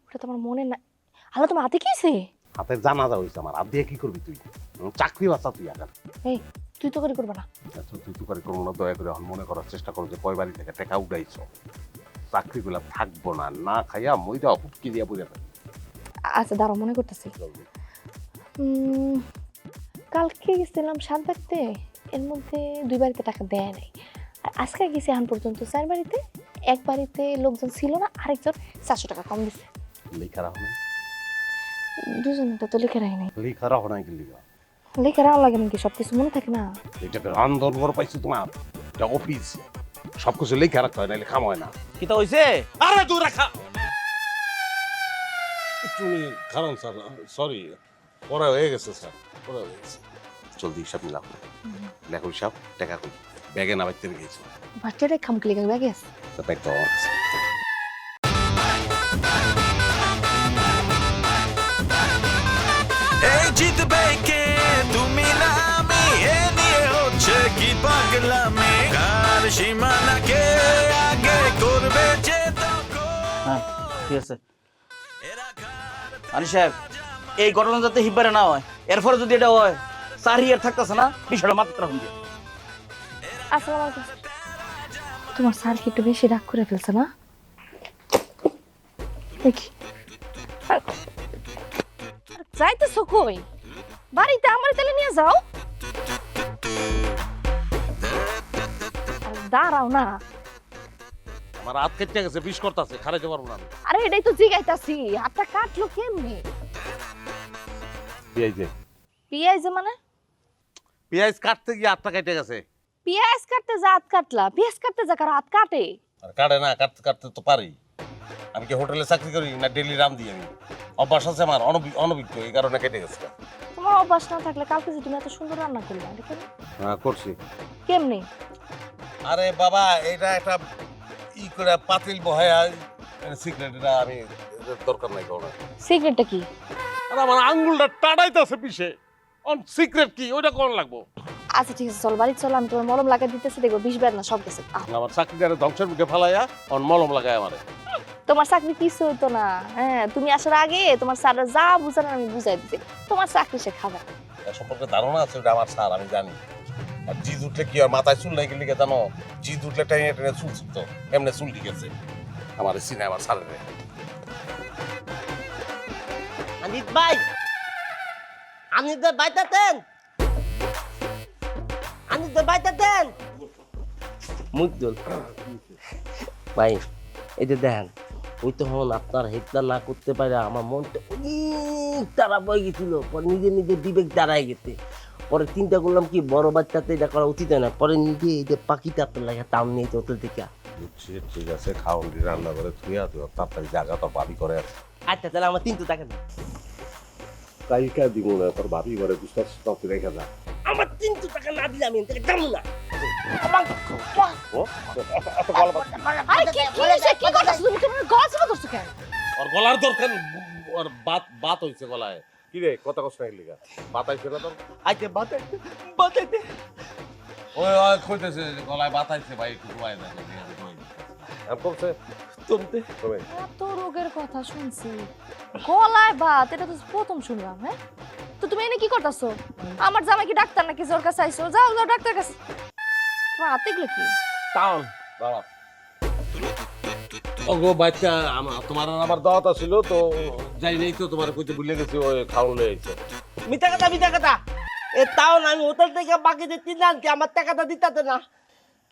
ওটা তো আমার মনে না। আল্লাহ, তোমার হাতে কিছে? হাতে জানাজা হয়েছে আমার, হাত দিয়ে কি করবি তুই? চাকরি বাঁচা তুই আগার। এই তুই তো করে করবা না। আচ্ছা তুই তো করে করবো না, দয়া করে এখন মনে করার চেষ্টা করো যে কয় বাড়ি থেকে টাকা উঠাইছ। চাকরিগুলা থাকবো না, না খাইয়া মইদা ফুটকি দিয়া পড়ে থাকবে। আচ্ছা দাঁড়াও, মনে করতেছি। কালকে গেছিলাম 7 বাড়িতে, এর মধ্যে 2 বাড়িতে টাকা দেয় নাই। আর আজকে গেছি এখন পর্যন্ত 4 বাড়িতে। 1 বাড়িতে লোকজন ছিল না, আরেকজন 400 টাকা কম দিচ্ছে। লেখা রাখো নাই? দুজনটা তো লিখে রাখি নাই। লেখা রাখো নাই কি লিখা? লিখে রাখা লাগে নাকি? সবকিছু মনে থাকে না? এটাকে আন্দোলন করে পাইছো তোমার, এটা অফিস, সবকিছু লেখা রাখতে হয়, নাহলে খাম হয় না। কি তো হইছে? আরে তুই রাখা একটু খারাপ স্যার, সরি, পড়া হয়ে গেছে স্যার, পড়া হয়ে গেছে। জলদি হিসাব নিলাম, লেখো হিসাব, টাকা কই ব্যাগে না বাইতে গেছো? বাচ্চাটাই খামকে লিখে ব্যাগে আছে। তো ব্যাগ তো আছে। এই জিতবে কে, তুমি না আমি, এ নিয়ে হচ্ছে কি পাগলামি, কার সীমানাকে আগে করবে যে হ্যাঁ ঠিক আছে। আনি সাহেব, এই ঘটনা যাতে হিবারে না হয়, এরপরে যদি এটা হয় সারি আর থাকতেছে না, বিষয়টা মাত্র রাখুন। আসসালামু আলাইকুম। তোমার স্যার কি একটু বেশি রাগ করে ফেলছে না? দেখি যাইতেছো কই? বাড়িতে আমার তেলে নিয়ে যাও। দাঁড়াও না। আমার হাত কেটে গেছে, বিষ করতেছে, খারাইতে পারবো না। আরে এটাই তো জিগাইতাছি, হাতটা কাটলো কেমনে? পেঁয়াজে পিয়াজ মানে? পেঁয়াজ কাটতে গিয়ে হাতটা কেটে গেছে। পিয়াজ কাটতে যা হাত কাটলা, পিয়াজ কাটতে যা কারো হাত কাটে? আর কাটে না, কাটতে কাটতে তো পারি। আমি কি হোটেলে চাকরি করি না ডেলি রাম দিই? আমি অভ্যাস আছে আমার, অনভিজ্ঞ, এই কারণে কেটে গেছে। তোমার অভ্যাস না থাকলে কালকে যে তুমি এত সুন্দর রান্না করলে, এটা কেন? হ্যাঁ করছি। কেমনে? আরে বাবা, এটা একটা ই করে পাতিল বহায়া সিগারেট এটা আমি দরকার নাই কোনো। সিক্রেটটা কি? আর আমার আঙ্গুলটা টাড়াইতেছে পিছে অন সিক্রেট কি ওইটা কোন লাগবো? আচ্ছা ঠিক আছে, চল বাড়ি চল, আমি তোমার মলম লাগা দিতেছি, দেখবো বিষ বের না সব গেছে। আমার চাকরিটা ধ্বংসের মুখে ফেলাইয়া অন মলম লাগায় আমারে। তোমার চাকরি কিছু হইতো না, হ্যাঁ তুমি আসার আগে তোমার স্যাররা যা বুঝানো আমি বুঝাই দিছি, তোমার চাকরি সে খাবে। এর সম্পর্কে ধারণা আছে ওটা আমার স্যার, আমি জানি। আর জিদ উঠলে কি আর মাথায় চুল নাই গেলে জানো, জিদ উঠলে টেনে টেনে চুল ছিটতো, এমনি চুল ঠিক আছে আমার সিনে আমার স্যারের। আনিস ভাই, আনিস ভাই বাইতাতেন, আনিস ভাই বাইতাতেন। মুদ্দুল ভাই, এই যে দেখেন, ওই তখন আপনার হেডটা না করতে পারে আমার মনটা অনেক তারা বয়ে গেছিল, পরে নিজে নিজে বিবেক দাঁড়ায় গেছে। পরে চিন্তা করলাম কি বড় বাচ্চাতে এটা করা উচিত হয় না, পরে নিজে এই যে পাখিটা আপনার লাগে টাউন নিয়ে হোটেল থেকে। বুঝছি, ঠিক আছে, খাওয়ান দিয়ে রান্না করে থুয়া তো তাড়াতাড়ি জায়গা তো ভাবি করে আছে। আচ্ছা তাহলে আমার 300 টাকা দিন। কাইকা দিব না, তোর ভাবি করে বুঝতে তুই রেখে যা। আমার 300 টাকা না দিলে আমি এখান থেকে যাবো না। আরে কি হইছে, কি করতেছ তুমি? তোমার গলা চেপে ধরছো কেন? ওর গলার দরকার, ওর বাত হইছে গলায়। কি রে কথা কষ্ট লাগলিগা? বাত আইছে না তোর? আচ্ছা বাতাইতে বাতাইতে ওই ওই কইতেছে গলায় বাত আইছে ভাই, একটু ঘুমায় না। আর করছে তুমি তুমি এত রোগের কথা শুনছি, গলায় ভাত, এটা তো প্রথম শুনলাম। হ্যাঁ তো তুমি এনে কি করতেছো? আমার জামাই কি ডাক্তার নাকি ওর কাছে আইছো? যাও যাও ডাক্তার কাছে। তোমার হাতে এগুলো কি? টাউন বাবা ওগো বাচ্চা, তোমার আর আমার দাওয়াত ছিল তো যাই নাই, তো তোমার কইতে ভুলে গেছি, ওই খাওয়ান লয়ে আইছে। মিথ্যা কথা মিথ্যা কথা। এ টাউন আমি হোটেল থেকে বাকি যে 3 আনছি, আমার টাকাটা দিতাতে না।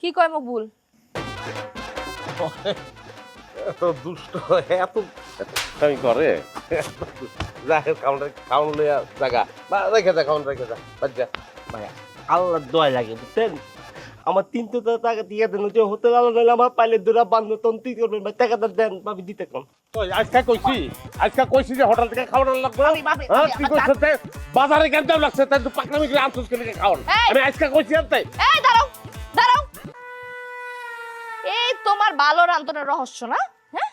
কি কয় মকবুল? এত দুষ্ট, এত আমি করে খাওয়ান লইয়া জায়গা রেখে যা, খাওয়ান রেখে যা বাচ্চা। ভাই আল্লাহর দোয়া লাগে বুঝছেন, আমার 300 টাকা দিয়ে দেন, ওই যে হোটেল আলো নিলে আমার পাইলে দুরা বান্ধব তন্ত্রি করবেন, ভাই টাকাটা দেন, ভাবি দিতে কোন। আজকে কইছি যে হোটেল থেকে খাওয়ানো লাগবে। হ্যাঁ তুই কইছিস বাজারে কেন লাগছে, তাই তো পাকনামি করে আনছিস কেন খাওয়ান? আমি আজকে কইছি আর তাই। এই দাঁড়াও দাঁড়াও, এই তোমার ভালো রান্ধনের রহস্য না? হ্যাঁ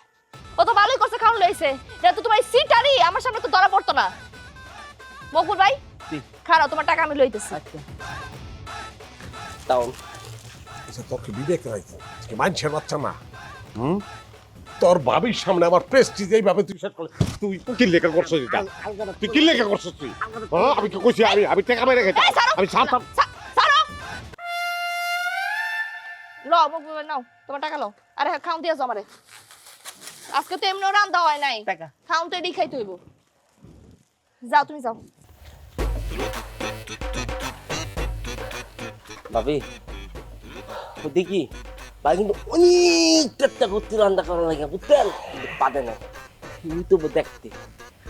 ও তো ভালোই করছে, খাওয়ান লইছে। এটা তো তোমার সিটারি আমার সামনে তো ধরা পড়তো না। মকবুল ভাই খারাপ, তোমার টাকা আমি লইতেছি। টাউন তোর কি বিবেক নাই? মানুষের বাচ্চা না, তোর ভাবির সামনে আমার প্রেস্টিজ এইভাবে তুই শেষ করলে, তুই কি লেখা করছিস? এটা তুই কি লেখা করছিস তুই? আমি কি কইছি আমি টাকা মেরে রেখেছি? আমি ছাড়তাম। লও মকবুল ভাই নাও তোমার টাকা লও। আরে হ্যাঁ খাওন দিয়াছো আমারে, আজকে তো এমনিও রান্ধা হয় নাই, খাওন তো এটাই খাইতে হইব। যাও তুমি যাও। ভাবি দেখি ভাই কিন্তু অনেক চেষ্টা করতে রান্না করা লাগে বুঝছেন, কিন্তু পারে না। ইউটিউবে দেখতে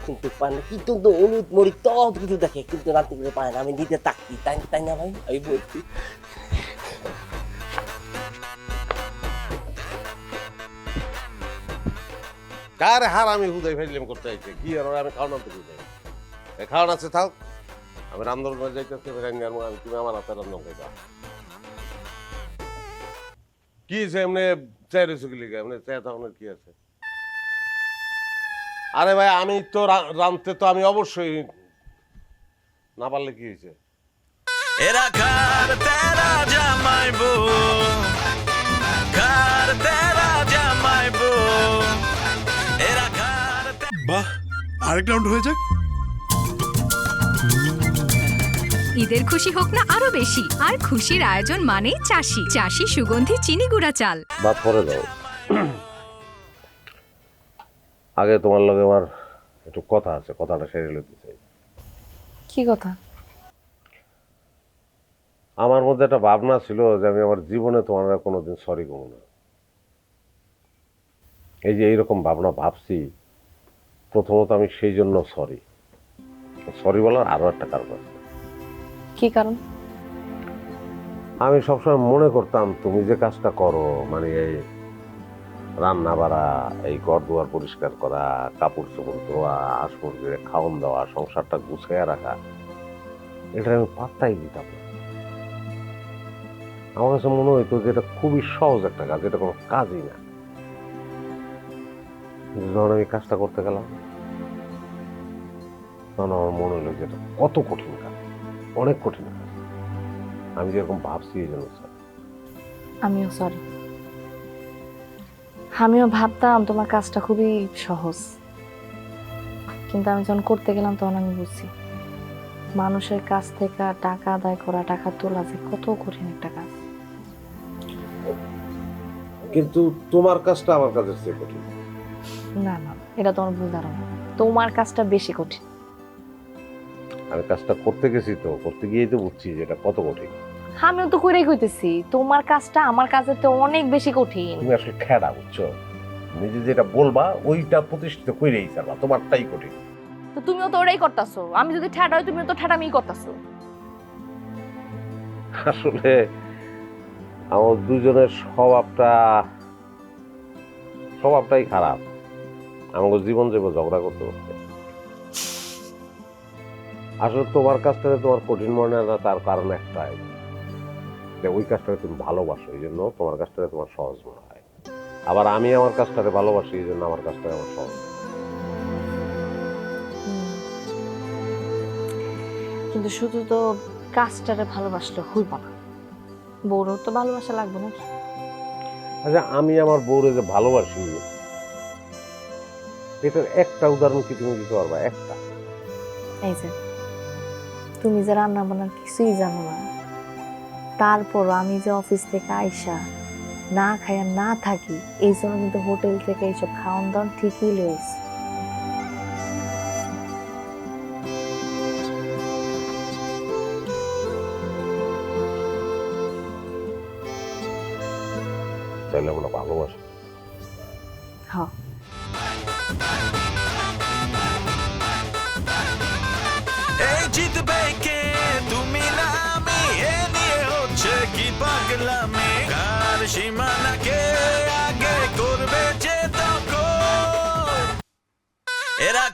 কিন্তু পারে না, কিন্তু হলুদ মরি সব কিছু দেখে, কিন্তু রান্না করতে পারে না। আমি নিজে তাকি, তাই তাই না ভাই? আমি বলছি কার হার আমি হুদাই ফেললাম করতে আইছে কি? আর আমি খাওয়ান আনতে যাই, খাওয়ান আছে থাক, আমি রান্ধন করে যাইতেছি, আমি তুমি আমার হাতে রান্ধন খাইবা। কি হয়েছে এমনি চাই রয়েছে কি লিখে? এমনি চাই তখন কি আছে? আরে ভাই আমি তো রাঁধতে তো আমি অবশ্যই, না পারলে কি হয়েছে? এরা কার তেরা জামাইবো, কার তেরা জামাইবো, এরা কার। বাহ, আরেক রাউন্ড হয়ে যাক। ঈদের খুশি হোক না আরো বেশি, আর খুশির আয়োজন মানেই চাষি। চাষি সুগন্ধি চিনি গুঁড়া চাল। ভাত পরে দাও, আগে তোমার লগে আমার একটু কথা আছে, কথাটা সেরে লইতে চাই। কি কথা? আমার মধ্যে একটা ভাবনা ছিল যে আমি আমার জীবনে তোমার কোনোদিন সরি করবো না। এই যে এইরকম ভাবনা ভাবছি, প্রথমত আমি সেই জন্য সরি বলার আরো একটা কারণ আছে। কি কারণ? আমি সবসময় মনে করতাম তুমি যে কাজটা করো, মানে এই রান্না বাড়া, এই ঘর দুয়ার পরিষ্কার করা, কাপড় চোপড় ধোয়া, হাঁস মুরগির খাওয়ান দেওয়া, সংসারটা গুছিয়ে রাখা, এটা আমি পাত্তাই দিতাম না। আমার কাছে মনে হইতো যে এটা খুবই সহজ একটা কাজ, এটা কোনো কাজই না। যখন আমি কাজটা করতে গেলাম তখন আমার মনে হলো যে এটা কত কঠিন কাজ, অনেক কঠিন কাজ। আমি যেরকম ভাবছি এই জন্য স্যার। আমিও সরি, আমিও ভাবতাম তোমার কাজটা খুবই সহজ, কিন্তু আমি যখন করতে গেলাম তখন আমি বুঝছি মানুষের কাছ থেকে টাকা আদায় করা, টাকা তোলা যে কত কঠিন একটা কাজ। কিন্তু তোমার কাজটা আমার কাজের চেয়ে কঠিন। না না, এটা তোমার ভুল ধারণা, তোমার কাজটা বেশি কঠিন। আমি কাজটা করতে গেছি, তো করতে গিয়েই তো বুঝছি যে এটা কত কঠিন। আমিও তো করেই কইতেছি তোমার কাজটা আমার কাজের তো অনেক বেশি কঠিন। তুমি আসলে ঠেড়া, বুঝছো? নিজে যেটা বলবা ওইটা প্রতিষ্ঠিত কইরেই ছাড়বা, তোমারটাই কঠিন। তো তুমিও তো ওটাই করতেছো, আমি যদি ঠেড়া হই তুমিও তো ঠেড়ামিই করতেছো। আসলে আমার দুজনের স্বভাবটাই খারাপ। আমাকে জীবন যাবো ঝগড়া করতে করতে। আসলে তোমার কাজটাকে তোমার কঠিন মনে হয় না, তার কারণ একটাই, যে ওই কাজটাকে তুমি ভালোবাসো, এই জন্য তোমার কাজটাকে তোমার সহজ মনে হয়। আবার আমি আমার কাজটাকে ভালোবাসি, এই জন্য আমার কাজটাকে আমার সহজ। কিন্তু শুধু তো কাজটারে ভালোবাসলে হইব না, বউরও তো ভালোবাসা লাগবে নাকি? আচ্ছা, আমি আমার বউরে যে ভালোবাসি এটার একটা উদাহরণ কি তুমি দিতে পারবা? একটা। এই যে তুমি যে রান্না বান্নার কিছুই জানো না, তারপর আমি যে অফিস থেকে আইসা না খাইয়া না থাকি, এই জন্য কিন্তু হোটেল থেকে এইসব খাওয়ান দাওয়ান ঠিকই লয়েছি। তাহলে আমরা ভালোবাসি। হ্যাঁ, এই জিতবে কে, তুমি না আমি, এ নিয়ে হচ্ছে কি পাগলামি, কার সীমানাকে আগে করবে যে তখন এরা